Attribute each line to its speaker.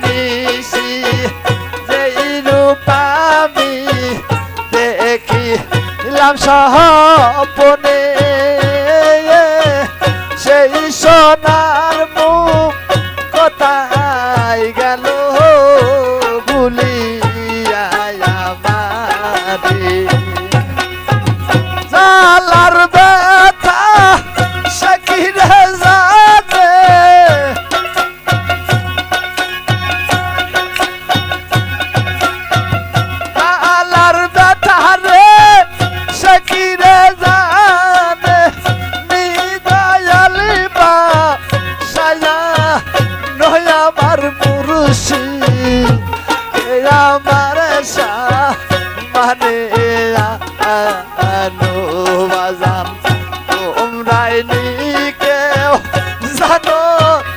Speaker 1: নিশি যেই রূপ আমি দেখিলাম স্বপ্নে সেই সোনার মুখ কোথায় গেল ভুলিয়া আমারে জালার ব্যথা সে কি রে জানে জালার ব্যথা রে সে কি রে জানে নিদয়ালি বা সায়া নয় আমার মুর্শিদ আমার শাহ মানে